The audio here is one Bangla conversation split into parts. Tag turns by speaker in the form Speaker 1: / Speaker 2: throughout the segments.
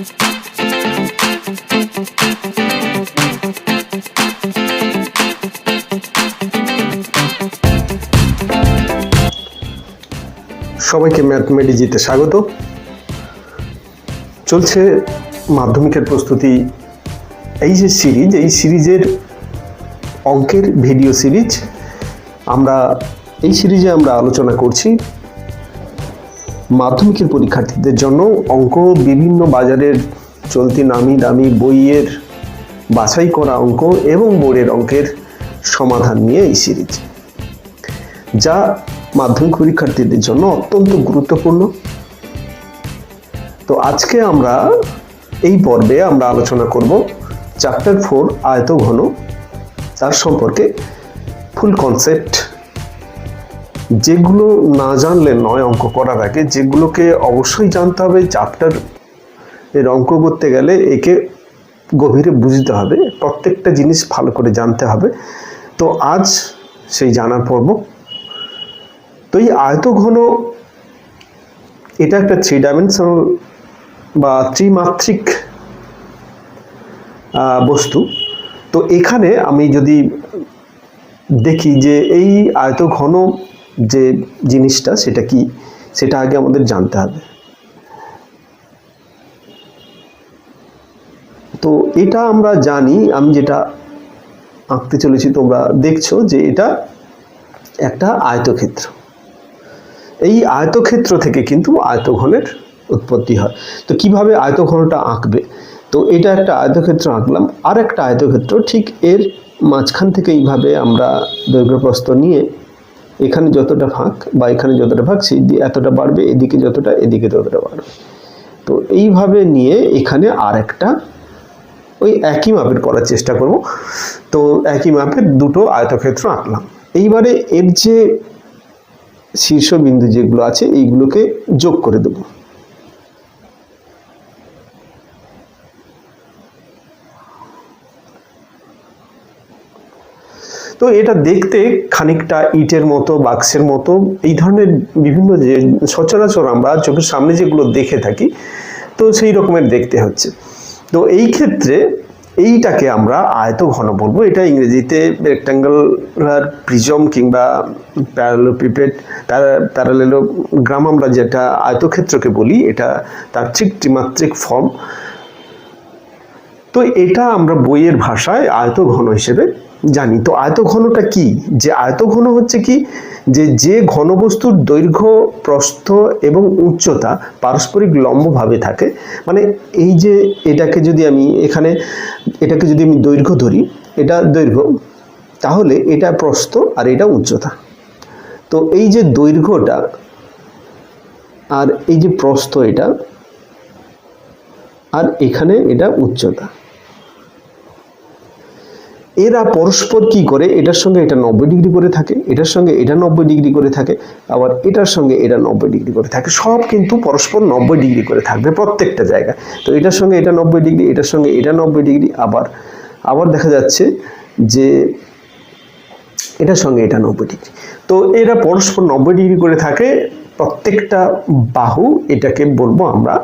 Speaker 1: সবাইকে ম্যাথমেটিজিতে স্বাগত। চলছে মাধ্যমিকের প্রস্তুতি। এই যে সিরিজ, এই সিরিজের অঙ্কের ভিডিও সিরিজ, এই সিরিজে আমরা আলোচনা করছি মাধ্যমিকের পরীক্ষার্থীদের জন্য অঙ্ক, বিভিন্ন বাজারের চলতি নামি দামি বইয়ের বাছাই করা অঙ্ক এবং বোর্ডের অঙ্কের সমাধান নিয়ে এই সিরিজ, যা মাধ্যমিক পরীক্ষার্থীদের জন্য অত্যন্ত গুরুত্বপূর্ণ। তো আজকে আমরা এই পর্বে আলোচনা করব চ্যাপ্টার 4 আয়তঘন, তার সম্পর্কে ফুল কনসেপ্ট, যেগুলো না জানলে নয় অঙ্ক করার আগে, যেগুলোকে অবশ্যই জানতে হবে। চ্যাপ্টার এর অঙ্ক করতে গেলে একে গভীরে বুঝতে হবে, প্রত্যেকটা জিনিস ভালো করে জানতে হবে। তো আজ সেই জানার পর্ব। তো এই আয়তঘন, এটা একটা 3 ডাইমেনশনাল বা ত্রিমাত্রিক বস্তু। তো এখানে আমি যদি দেখি যে এই আয়তঘন যে জিনিসটা, সেটা কি, সেটা আগে আমাদের জানতে হবে। তো এটা আমরা জানি, আমি যেটা আঁকতে চলেছি তোমরা দেখছো যে এটা একটা আয়তক্ষেত্র। এই আয়তক্ষেত্র থেকে কিন্তু আয়তঘনের উৎপত্তি হয়। তো কিভাবে আয়তঘনটা আঁকবে? তো এটা একটা আয়তক্ষেত্র আঁকলাম, আর একটা আয়তক্ষেত্র ঠিক এর মাঝখান থেকে এইভাবে আমরা দৈর্ঘ্য প্রস্থ নিয়ে এখানে যতটা ফাঁক বা এখানে যতটা ফাঁক, সেই এতটা বাড়বে, এদিকে যতটা, এদিকে ততটা বাড়বে। তো এইভাবে নিয়ে এখানে আর একটা ওই একই মাপের করার চেষ্টা করব। তো একই মাপের দুটো আয়তক্ষেত্র আঁকলাম। এইবারে এর যে শীর্ষবিন্দু যেগুলো আছে, এইগুলোকে যোগ করে দেব। তো এটা দেখতে খানিকটা ইটের মতো, বাক্সের মতো, এই ধরনের বিভিন্ন যে সচরাচর আমরা চোখের সামনে যেগুলো দেখে থাকি, তো সেই রকমের দেখতে হচ্ছে। তো এই ক্ষেত্রে এইটাকে আমরা আয়তঘন বলবো। এটা ইংরেজিতে রেক্ট্যাঙ্গুলার প্রিজম কিংবা প্যারালেলোগ্রাম আমরা যেটা আয়তক্ষেত্রকে বলি, এটা তার ঠিক ত্রিমাত্রিক ফর্ম। তো এটা আমরা বইয়ের ভাষায় আয়তঘন হিসেবে জানি। তো আয়তঘনটা কি? যে আয়তঘন হচ্ছে কি, যে ঘনবস্তুর দৈর্ঘ্য, প্রস্থ এবং উচ্চতা পারস্পরিক লম্বভাবে থাকে। মানে এই যে এটাকে যদি আমি দৈর্ঘ্য ধরি, এটা দৈর্ঘ্য, তাহলে এটা প্রস্থ আর এটা উচ্চতা। তো এই যে দৈর্ঘ্যটা আর এই যে প্রস্থ, এটা আর এখানে এটা উচ্চতা, এরা পরস্পর কি করে, এটার সঙ্গে এটা 90 ডিগ্রি করে থাকে, এটার সঙ্গে এটা 90 ডিগ্রি করে থাকে, আবার এটার সঙ্গে এটা 90 ডিগ্রি করে থাকে। সব কিন্তু পরস্পর 90 ডিগ্রি করে থাকবে প্রত্যেকটা জায়গায়। তো এটার সঙ্গে এটা 90 ডিগ্রি, এটার সঙ্গে এটা 90 ডিগ্রি, আবার দেখা যাচ্ছে যে এটার সঙ্গে এটা 90 ডিগ্রি। তো এরা পরস্পর 90 ডিগ্রি করে থাকে প্রত্যেকটা বাহু। এটাকে বলবো আমরা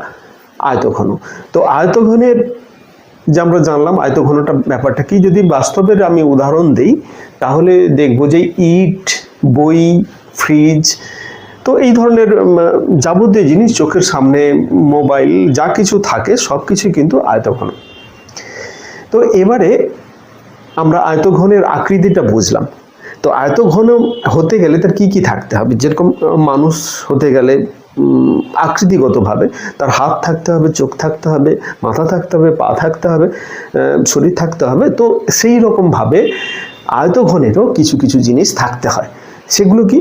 Speaker 1: আয়তঘন। তো আয়তঘনের যে আমরা জানলাম আয়তঘনটা ব্যাপারটা কি। যদি বাস্তবের আমি উদাহরণ দিই, তাহলে দেখব যে ইট, বই, ফ্রিজ, তো এই ধরনের যাবতীয় জিনিস, চোখের সামনে মোবাইল, যা কিছু থাকে সব কিছুই কিন্তু আয়তঘন। তো এবারে আমরা আয়তঘনের আকৃতিটা বুঝলাম। তো আয়তঘন হতে গেলে তার কি কি থাকতে হবে? যেরকম মানুষ হতে গেলে আকৃতিগতভাবে তার হাত থাকতে হবে, চোখ থাকতে হবে, মাথা থাকতে হবে, পা থাকতে হবে, শরীর থাকতে হবে। তো সেই রকমভাবে আয়তঘনেরও কিছু কিছু জিনিস থাকতে হয়। সেগুলো কি?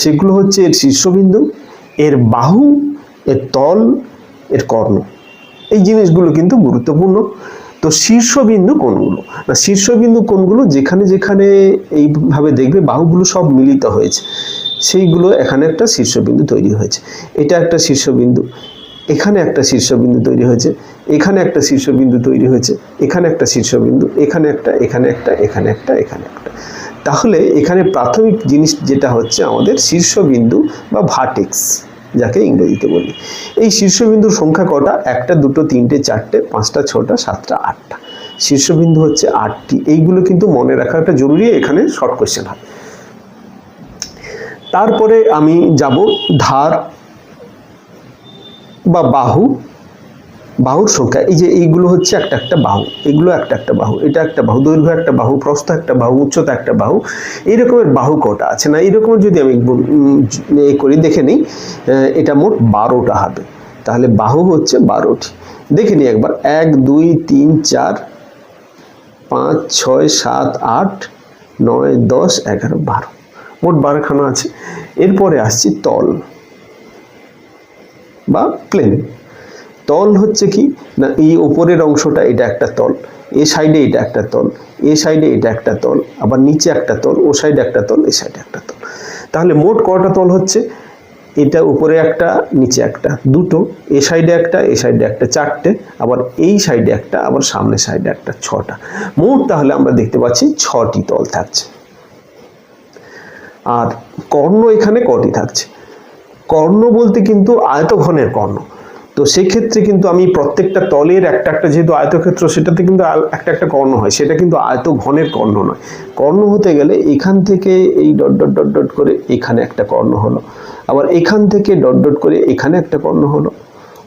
Speaker 1: সেগুলো হচ্ছে এর শীর্ষবিন্দু, এর বাহু, এর তল, এর কর্ণ। এই জিনিসগুলো কিন্তু গুরুত্বপূর্ণ। তো শীর্ষবিন্দু কোনগুলো? না, শীর্ষবিন্দু কোনগুলো? যেখানে যেখানে এইভাবে দেখবে বাহুগুলো সব মিলিত হয়েছে, সেইগুলো এখানে একটা শীর্ষবিন্দু তৈরি হয়েছে। এটা একটা শীর্ষবিন্দু, এখানে একটা শীর্ষবিন্দু তৈরি হয়েছে, এখানে একটা শীর্ষবিন্দু তৈরি হয়েছে, এখানে একটা শীর্ষবিন্দু, এখানে একটা, এখানে একটা, এখানে একটা, এখানে একটা। তাহলে এখানে প্রাথমিক জিনিস যেটা হচ্ছে আমাদের শীর্ষবিন্দু বা ভার্টেক্স। যাকে ইংরেজিতে বলি। এই শীর্ষবিন্দুর সংখ্যা কটা? 1টা 2টো 3টে 4টে 5টা 6টা 7টা 8টা। শীর্ষবিন্দু হচ্ছে 8টি। এইগুলো কিন্তু মনে রাখাটা জরুরি, এখানে শর্ট কোশ্চেন হয়। তারপরে আমি যাব ধার বা বাহু। বাহুর সংখ্যা, এই যে এইগুলো হচ্ছে একটা একটা বাহু, এগুলো একটা একটা বাহু, এটা একটা বাহু, দৈর্ঘ্য একটা বাহু, প্রস্থ একটা বাহু, উচ্চতা একটা বাহু। এই রকমের বাহু কটা আছে না, এইরকম যদি আমি করি দেখে নিই, এটা মোট 12টা হবে। তাহলে বাহু হচ্ছে 12টি। দেখে নিই একবার, 1 2 3 4 5 6 7 8 9 10 11 12, মোট 12খানা আছে। এরপরে আসছি তল বা প্লেন। তল হচ্ছে কি না, এই উপরের অংশটা এটা একটা তল, এ সাইডে এটা একটা তল, এ সাইডে এটা একটা তল, আবার নিচে একটা তল, ও সাইডে একটা তল, এ সাইডে একটা তল। তাহলে মোট কয়টা তল হচ্ছে? এটা উপরে একটা, নিচে একটা, দুটো, এ সাইডে একটা, এ সাইডে একটা, 4টে, আবার এই সাইডে একটা, আবার সামনে সাইডে একটা, 6টা। মোট তাহলে আমরা দেখতে পাচ্ছি 6টি তল থাকছে। আর কর্ণ এখানে কটি থাকছে? কর্ণ বলতে কিন্তু আয়তঘনের কর্ণ। তো সেক্ষেত্রে কিন্তু আমি প্রত্যেকটা তলের একটা একটা, যেহেতু আয়তক্ষেত্র, সেটাতে কিন্তু একটা একটা কর্ণ হয়, সেটা কিন্তু আয়তঘনের কর্ণ নয়। কর্ণ হতে গেলে এখান থেকে এই ডট ডট ডট ডট করে এখানে একটা কর্ণ হলো, আবার এখান থেকে ডট ডট করে এখানে একটা কর্ণ হলো,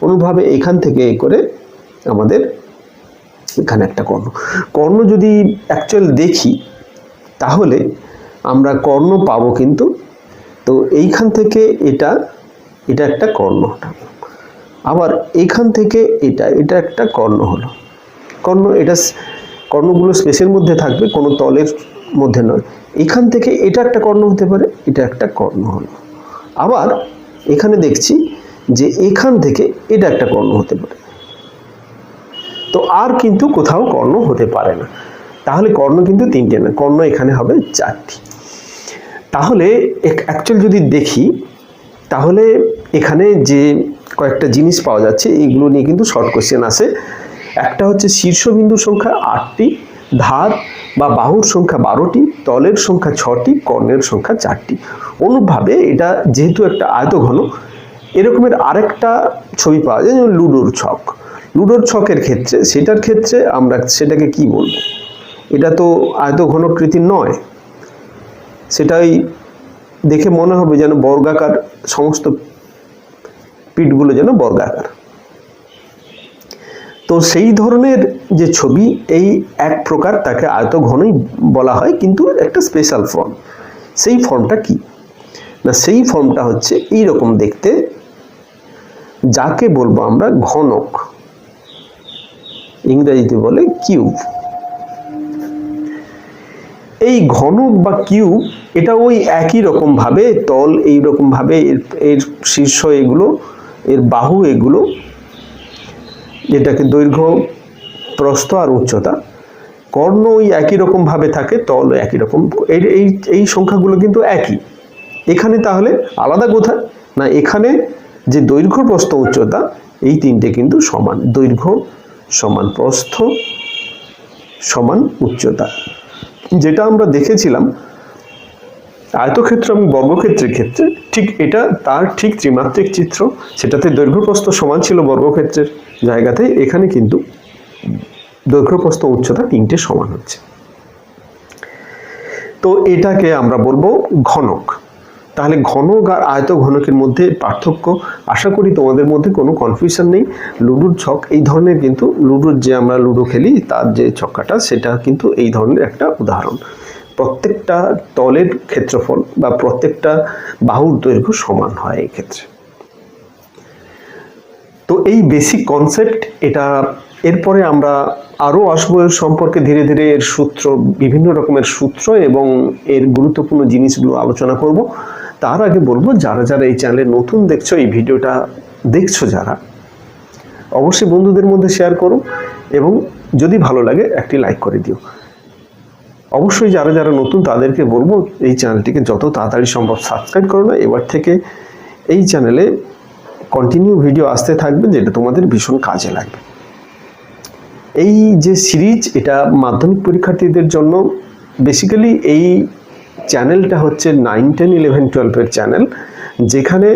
Speaker 1: অনুভাবে এখান থেকে এই করে আমাদের এখানে একটা কর্ণ। কর্ণ যদি অ্যাকচুয়াল দেখি তাহলে আমরা কর্ণ পাবো কিন্তু, তো এইখান থেকে এটা এটা একটা কর্ণ, আবার এখান থেকে এটা এটা একটা কর্ণ হলো। কর্ণ, এটা কর্ণগুলো স্পেসের মধ্যে থাকবে, কোনো তলের মধ্যে নয়। এখান থেকে এটা একটা কর্ণ হতে পারে, এটা একটা কর্ণ হলো। আবার এখানে দেখছি যে এখান থেকে এটা একটা কর্ণ হতে পারে। তো আর কিন্তু কোথাও কর্ণ হতে পারে না। তাহলে কর্ণ কিন্তু 3টে না, কর্ণ এখানে হবে 4টি। তাহলে অ্যাকচুয়াল যদি দেখি তাহলে এখানে যে কয়েকটা জিনিস পাওয়া যাচ্ছে, এইগুলো নিয়ে কিন্তু শর্ট কোশ্চেন আসে। একটা হচ্ছে শীর্ষবিন্দুর সংখ্যা 8টি, ধার বা বাহুর সংখ্যা 12টি, তলের সংখ্যা 6টি, কর্ণের সংখ্যা 4টি। অনুভাবে এটা যেহেতু একটা আয়তঘন, এরকমের আরেকটা ছবি পাওয়া যায়, যেমন লুডোর ছক। লুডোর ছকের ক্ষেত্রে, সেটার ক্ষেত্রে আমরা সেটাকে কি বলবো? এটা তো আয়তঘনকৃতির নয়, সেটাই দেখে মনে হবে যেন বর্গাকার, সমস্ত পিঠগুলো যেন বর্গাকার। তো সেই ধরনের যে ছবি, এই এক প্রকার, তাকে আয়তঘনই বলা হয়, কিন্তু একটা স্পেশাল ফর্ম। সেই ফর্মটা কি না, সেই ফর্মটা হচ্ছে এই রকম দেখতে, যাকে বলবো আমরা ঘনক, ইংরেজিতে বলে কিউব। এই ঘনক বা কিউব, এটা ওই একই রকম ভাবে তল এই রকম ভাবে, এর শীর্ষ এগুলো, এর বাহু এগুলো, যেটাকে দৈর্ঘ্য, প্রস্থ আর উচ্চতা, কর্ণ ওই একই রকম ভাবে থাকে, তল একই রকম, এই সংখ্যাগুলো কিন্তু একই। এখানে তাহলে আলাদা কোথায় না, এখানে যে দৈর্ঘ্য, প্রস্থ, উচ্চতা, এই 3টে কিন্তু সমান। দৈর্ঘ্য সমান প্রস্থ সমান উচ্চতা, যেটা আমরা দেখেছিলাম আয়তক্ষেত্র এবং বর্গক্ষেত্রের ক্ষেত্রে, ঠিক এটা তার ঠিক ত্রিমাত্রিক চিত্র। সেটাতে দৈর্ঘ্য প্রস্থ সমান ছিল বর্গক্ষেত্রের জায়গাতে, এখানে কিন্তু দৈর্ঘ্য প্রস্থ উচ্চতা 3টে সমান হচ্ছে। তো এটাকে আমরা বলবো ঘনক। তাহলে ঘনক আর আয়তঘনকের মধ্যে পার্থক্য, আশা করি তোমাদের মধ্যে কোনো কনফিউশন নেই। লুডোর ছক এই ধরনের, কিন্তু লুডোর যে আমরা লুডো খেলি তার যে ছক্কাটা, সেটা কিন্তু এই ধরনের একটা উদাহরণ। প্রত্যেকটা তলের ক্ষেত্রফল বা প্রত্যেকটা বাহুর দৈর্ঘ্য সমান হয় এই ক্ষেত্রে। তো এই বেসিক কনসেপ্ট এটা। এরপরে আমরা আরও আসবো এর সম্পর্কে, ধীরে ধীরে এর সূত্র, বিভিন্ন রকমের সূত্র এবং এর গুরুত্বপূর্ণ জিনিসগুলো আলোচনা করব। তার আগে বলবো, যারা যারা এই চ্যানেলে নতুন দেখছো, এই ভিডিওটা দেখছো যারা, অবশ্যই বন্ধুদের মধ্যে শেয়ার করো এবং যদি ভালো লাগে একটি লাইক করে দিও। অবশ্যই যারা যারা নতুন তাদেরকে বলবো এই চ্যানেলটিকে যত তাড়াতাড়ি সম্ভব সাবস্ক্রাইব করো না। এবার থেকে এই চ্যানেলে কন্টিনিউ ভিডিও আসতে থাকবে, যেটা তোমাদের ভীষণ কাজে লাগবে। এই যে সিরিজ, এটা মাধ্যমিক পরীক্ষার্থীদের জন্য বেসিক্যালি। এই চ্যানেলটা হচ্ছে 9, 10, 11, 12 চ্যানেল, যেখানে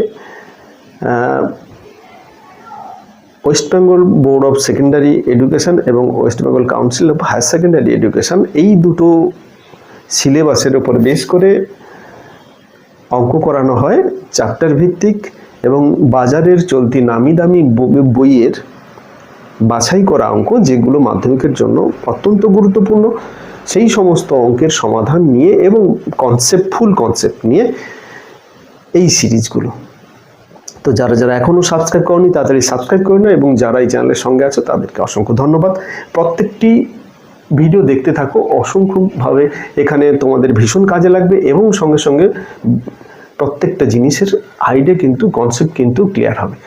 Speaker 1: West Bengal board of secondary education এবং West Bengal council of higher secondary education এই দুটো সিলেবাসের উপর বেস করে অঙ্ক করানো হয় চ্যাপ্টার ভিত্তিক, এবং বাজারের চলতি নামি দামি বইয়ের বাছাই করা অঙ্ক যেগুলো মাধ্যমিকের জন্য অত্যন্ত গুরুত্বপূর্ণ, সেই সমস্ত অঙ্কের সমাধান নিয়ে এবং ফুল কনসেপ্ট নিয়ে এই সিরিজগুলো। তো যারা যারা এখনও সাবস্ক্রাইব করনি তাড়াতাড়ি সাবস্ক্রাইব করে নাও, এবং যারা এই চ্যানেলের সঙ্গে আছো তাদেরকে অসংখ্য ধন্যবাদ। প্রত্যেকটি ভিডিও দেখতে থাকো, অসংখ্যভাবে এখানে তোমাদের ভীষণ কাজে লাগবে, এবং সঙ্গে সঙ্গে প্রত্যেকটা জিনিসের আইডিয়া কিন্তু কনসেপ্ট কিন্তু ক্লিয়ার হবে।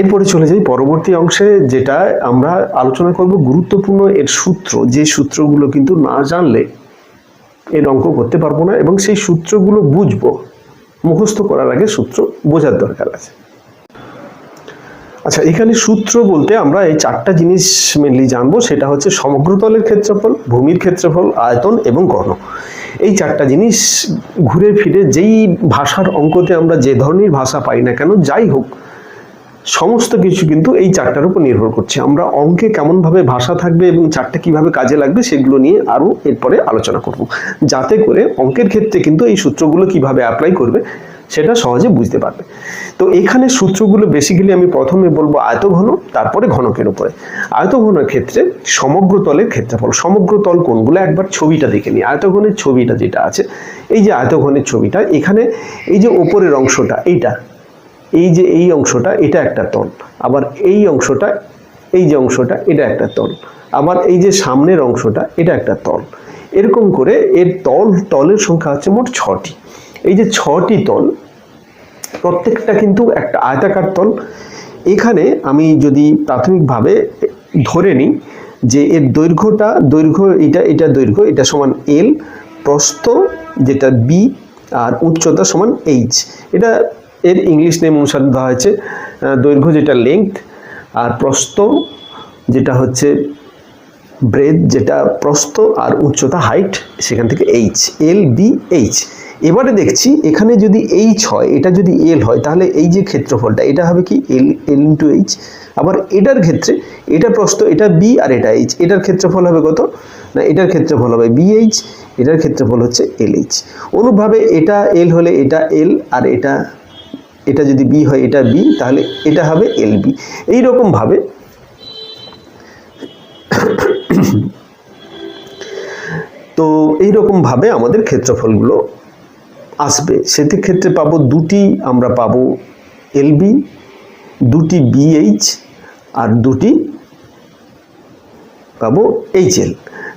Speaker 1: এরপরে চলে যাই পরবর্তী অংশে, যেটা আমরা আলোচনা করব গুরুত্বপূর্ণ এর সূত্র, যে সূত্রগুলো কিন্তু না জানলে এর অঙ্ক করতে পারবো না, এবং সেই সূত্রগুলো বুঝবো, মুখস্থ করার আগে সূত্র বোঝার দরকার আছে। আচ্ছা, এখানে সূত্র বলতে আমরা এই চারটা জিনিস মেনলি জানবো, সেটা হচ্ছে সমগ্র তলের ক্ষেত্রফল, ভূমির ক্ষেত্রফল, আয়তন এবং ঘন। এই চারটা জিনিস ঘুরে ফিরে যেই ভাষার অঙ্কতে আমরা যে ধরনের ভাষা পাই না কেন, যাই হোক, সমস্ত কিছু কিন্তু এই চারটার উপর নির্ভর করছে। আমরা অঙ্কে কেমনভাবে ভাষা থাকবে এবং চারটা কিভাবে কাজে লাগবে সেগুলো নিয়ে আরও এরপরে আলোচনা করব, যাতে করে অঙ্কের ক্ষেত্রে কিন্তু এই সূত্রগুলো কিভাবে অ্যাপ্লাই করবে সেটা সহজে বুঝতে পারবে। তো এখানে সূত্রগুলো বেসিক্যালি আমি প্রথমে বলবো আয়তঘন, তারপরে ঘনকের উপরে। আয়তঘনের ক্ষেত্রে সমগ্র তলের ক্ষেত্রফল। সমগ্র তল কোনগুলো একবার ছবিটা দেখে নিই। আয়তঘনের ছবিটা যেটা আছে, এই যে আয়তঘনের ছবিটা, এখানে এই যে ওপরের অংশটা, এই যে এই অংশটা, এটা একটা তল, আবার এই অংশটা, এই যে অংশটা, এটা একটা তল, আবার এই যে সামনের অংশটা, এটা একটা তল। এরকম করে এর তলের সংখ্যা হচ্ছে মোট 6টি। এই যে 6টি তল, প্রত্যেকটা কিন্তু একটা আয়তাকার তল। এখানে আমি যদি প্রাথমিকভাবে ধরে নিই যে এর দৈর্ঘ্য এটা দৈর্ঘ্য, এটা সমান এল, প্রস্থ যেটা বি, আর উচ্চতা সমান এইচ। এটা এর ইংলিশ নেম অনুসারে দেওয়া হয়েছে। দৈর্ঘ্য যেটা লেংথ, আর প্রস্থ যেটা হচ্ছে ব্রেথ, যেটা প্রস্থ, আর উচ্চতা হাইট, সেখান থেকে এইচ, এল বি এইচ। এবারে দেখছি এখানে যদি এইচ হয়, এটা যদি এল হয়, তাহলে এই যে ক্ষেত্রফলটা এটা হবে কি এল ইন্টু এইচ। আবার এটার ক্ষেত্রে এটা প্রস্থ, এটা বি, আর এটা এইচ, এটার ক্ষেত্রফল হবে কত না, এটার ক্ষেত্রফল হবে বি এইচ, এটার ক্ষেত্রফল হচ্ছে এল এইচ। অনুরূপভাবে এটা এল হলে এটা এল, আর এটা যদি বি হয় এটা বি, তাহলে এটা হবে এল বি। এইরকমভাবে তো এইরকমভাবে আমাদের ক্ষেত্রফলগুলো আসবে। সেটির ক্ষেত্রে পাবো দুটি, আমরা পাবো এলবি, দুটি বিএইচ, আর দুটি পাবো এইচএল।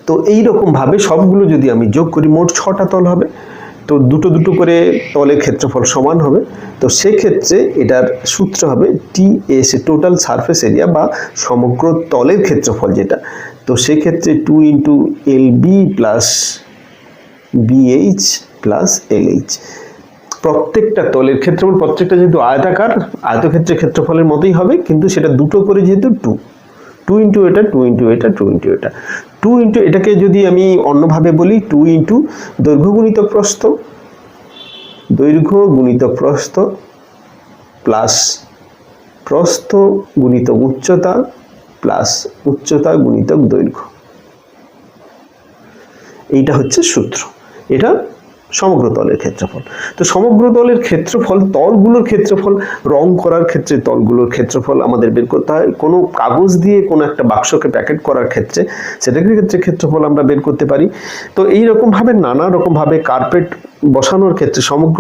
Speaker 1: তো এইরকমভাবে সবগুলো যদি আমি যোগ করি, মোট 6টা তল হবে। তো দুটো দুটো করে তলের ক্ষেত্রফল সমান হবে। তো সেক্ষেত্রে এটার সূত্র হবে টিএস, টোটাল সারফেস এরিয়া, বা সমগ্র তলের ক্ষেত্রফল যেটা। তো সেক্ষেত্রে 2 into L B plus BH plus LH. প্রত্যেকটা তলের ক্ষেত্রফল, প্রত্যেকটা যেহেতু আয়তাকার, আয়তক্ষেত্রের ক্ষেত্রফলের মতোই হবে, কিন্তু সেটা দুটো করে যেহেতু 2 ইন্টু এটা, 2 ইন্টু এটা, 2 ইন্টু এটা, 2 ইন্টু এটাকে যদি আমি অন্যভাবে বলি, 2 ইন্টু দৈর্ঘ্য গুণিতক প্রস্থ, দৈর্ঘ্য গুণিতক প্রস্থ প্লাস প্রস্থ গুণিতক উচ্চতা প্লাস উচ্চতা গুণিতক দৈর্ঘ্য। এইটা হচ্ছে সূত্র। এটা সমগ্র তলের ক্ষেত্রফল। তো সমগ্র তলের ক্ষেত্রফল, তলগুলোর ক্ষেত্রফল রং করার ক্ষেত্রে তলগুলোর ক্ষেত্রফল আমাদের বের করতে হয়। কোনো কাগজ দিয়ে কোনো একটা বাক্সকে প্যাকেট করার ক্ষেত্রে সেটার ক্ষেত্রে ক্ষেত্রফল আমরা বের করতে পারি। তো এইরকমভাবে নানা রকমভাবে কার্পেট বসানোর ক্ষেত্রে সমগ্র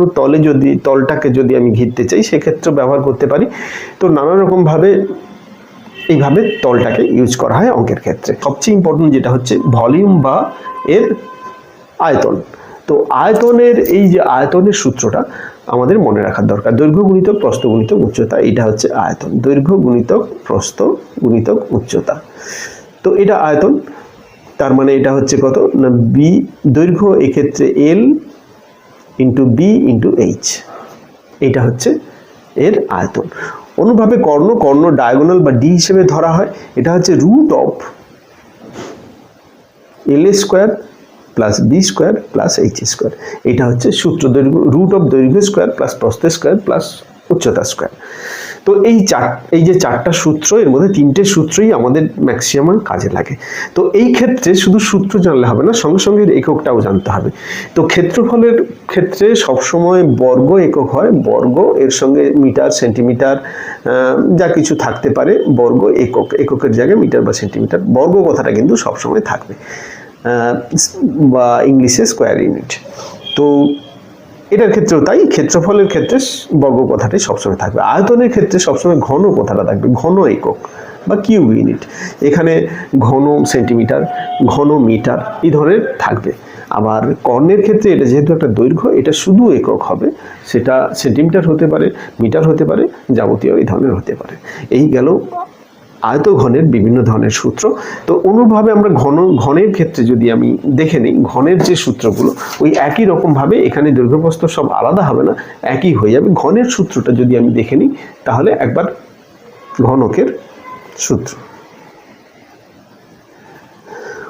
Speaker 1: তলটাকে যদি আমি ঘিরতে চাই, সেক্ষেত্রে ব্যবহার করতে পারি। তো নানা রকমভাবে এইভাবে তলটাকে ইউজ করা হয় অঙ্কের ক্ষেত্রে। সবচেয়ে ইম্পর্টেন্ট যেটা হচ্ছে ভলিউম বা এর আয়তন। তো আয়তনের এই যে আয়তনের সূত্রটা আমাদের মনে রাখার দরকার। দৈর্ঘ্য গুণিতক প্রস্থ গুণিতক উচ্চতা, এটা হচ্ছে আয়তন। দৈর্ঘ্য গুণিতক প্রস্থ গুণিতক উচ্চতা। তো এটা আয়তন, তার মানে এটা হচ্ছে কত না, বি দৈর্ঘ্য এক্ষেত্রে L into B into H, এটা হচ্ছে এর আয়তন। অনুভাবে কর্ণ ডায়াগোনাল বা ডি হিসেবে ধরা হয়। এটা হচ্ছে root of L square plus B square plus H square. এটা হচ্ছে সূত্র। দৈর্ঘ্য রুট অফ দৈর্ঘ্য স্কোয়ার প্লাস প্রস্থ স্কোয়ার প্লাস উচ্চতা স্কোয়ার। তো এই যে চারটা সূত্র, এর মধ্যে তিনটে সূত্রই আমাদের ম্যাক্সিমাম কাজে লাগে। তো এই ক্ষেত্রে শুধু সূত্র জানলে হবে না, সঙ্গে সঙ্গে এককটাও জানতে হবে। তো ক্ষেত্রফলের ক্ষেত্রে সবসময় বর্গ একক হয়, বর্গ, এর সঙ্গে মিটার, সেন্টিমিটার যা কিছু থাকতে পারে, বর্গ একক, এককের জায়গায় মিটার বা সেন্টিমিটার, বর্গ কথাটা কিন্তু সবসময় থাকবে, বা ইংলিশে স্কোয়ার ইউনিট। তো এটার ক্ষেত্রেও তাই, ক্ষেত্রফলের ক্ষেত্রে বর্গ কথাটাই সবসময় থাকবে। আয়তনের ক্ষেত্রে সবসময় ঘন কথাটা থাকবে, ঘন একক বা কিউব ইউনিট। এখানে ঘন সেন্টিমিটার, ঘন মিটার এই ধরনের থাকবে। আবার কর্ণের ক্ষেত্রে এটা যেহেতু একটা দৈর্ঘ্য, এটা শুধু একক হবে, সেটা সেন্টিমিটার হতে পারে, মিটার হতে পারে, যাবতীয় এই ধরনের হতে পারে। এই গেল আয়তঘনের বিভিন্ন ধরনের সূত্র। তো অনুরূপভাবে আমরা ঘনের ক্ষেত্রে যদি আমি দেখে নিই, ঘনের যে সূত্রগুলো ওই একই রকমভাবে, এখানে দৈর্ঘ্যপ্রস্থ সব আলাদা হবে না, একই হয়ে যাবে। ঘনের সূত্রটা যদি আমি দেখে নিই, তাহলে একবার ঘনকের সূত্র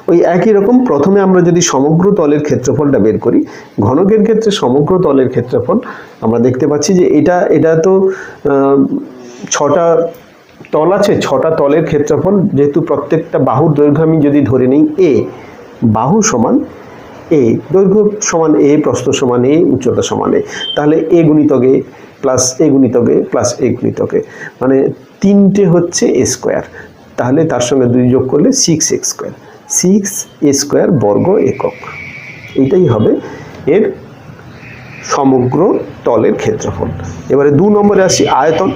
Speaker 1: ওই একই রকম। প্রথমে আমরা যদি সমগ্র তলের ক্ষেত্রফলটা বের করি, ঘনকের ক্ষেত্রে সমগ্র তলের ক্ষেত্রফল আমরা দেখতে পাচ্ছি যে এটা তো 6টা তল আছে, 6টা তলের ক্ষেত্রফল, যেহেতু প্রত্যেকটা বাহুর দৈর্ঘ্য আমি যদি ধরে নিই এ, বাহু সমান এ, দৈর্ঘ্য সমান এ, প্রস্থ সমান এ, উচ্চতা সমান এ, তাহলে এ গুণিতক এ প্লাস এ গুণিতক এ প্লাস এ গুণিতক এ, মানে 3টে হচ্ছে এ স্কোয়ার, তাহলে তার সঙ্গে 2 যোগ করলে 6 স্কোয়ার, 6 এ স্কোয়ার বর্গ একক। এইটাই হবে এর সমগ্র তলের ক্ষেত্রফল। এবারে 2 নম্বরে আসি আয়তন।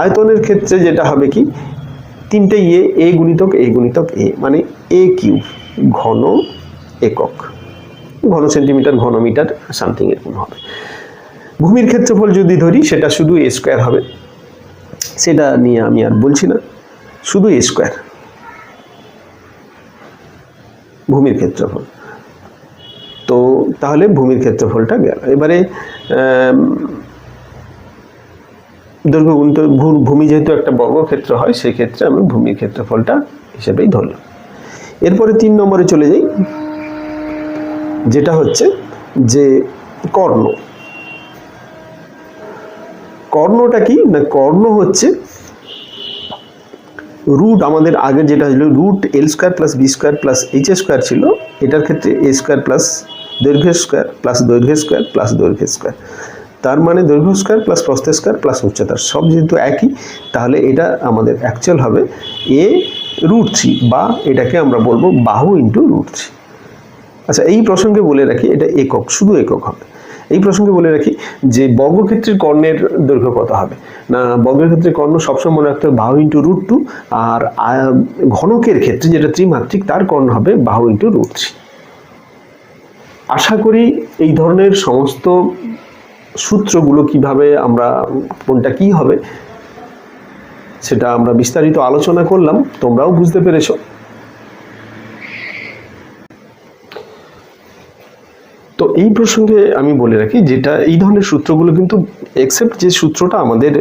Speaker 1: আয়তনের ক্ষেত্রে যেটা হবে কি, 3টে এ গুণিতক এ গুণিতক এ, মানে এ কিউব, ঘন একক, ঘন সেন্টিমিটার, ঘন মিটার, সামথিং এরকম হবে। ভূমির ক্ষেত্রফল যদি ধরি, সেটা শুধু এ স্কোয়ার হবে, সেটা নিয়ে আমি আর বলছি না, শুধু এ স্কোয়ার ভূমির ক্ষেত্রফল। তো তাহলে ভূমির ক্ষেত্রফলটা গেল। এবারে দৈর্ঘ্য গুণিত ভূমি যেহেতু একটা বর্গক্ষেত্র হয়, সেই ক্ষেত্রে আমি ভূমির ক্ষেত্রফলটা হিসেবেই ধরলাম। এরপরে 3 নম্বরে চলে যাই, যেটা হচ্ছে যে কর্ণ। কর্ণটা কি না, কর্ণ হচ্ছে রুট, আমাদের আগে যেটা ছিল root l square plus B square plus H square ছিল, এটার ক্ষেত্রে এ স্কোয়ার প্লাস দৈর্ঘ্য স্কোয়ার প্লাস দৈর্ঘ্য স্কোয়ার প্লাস দৈর্ঘ্য স্কোয়ার, তার মানে দৈর্ঘ্য স্কোয়ার প্লাস প্রস্থ স্কোয়ার প্লাস উচ্চতার সব যেহেতু একই, তাহলে এটা আমাদের অ্যাকচুয়াল হবে এ √3, বা এটাকে আমরা বলবো বাহু ইন্টু √3। আচ্ছা, এই প্রসঙ্গে বলে রাখি, এটা একক, শুধু একক হবে। এই প্রসঙ্গে বলে রাখি যে বর্গক্ষেত্রের কর্ণের দৈর্ঘ্য কত হবে না, বর্গক্ষেত্রের কর্ণ সবসময় মনে রাখতে হবে বাহু ইন্টু √2, আর ঘনকের ক্ষেত্রে যেটা ত্রিমাত্রিক, তার কর্ণ হবে বাহু ইন্টু √3। আশা করি এই ধরনের সমস্ত সূত্রগুলো কিভাবে আমরা, কোনটা কি হবে, সেটা আমরা বিস্তারিত আলোচনা করলাম, তোমরাও বুঝতে পেরেছো। তো এই প্রসঙ্গে আমি বলে রাখি, যেটা এই ধরনের সূত্রগুলো কিন্তু এক্সেপ্ট যে সূত্রটা আমাদের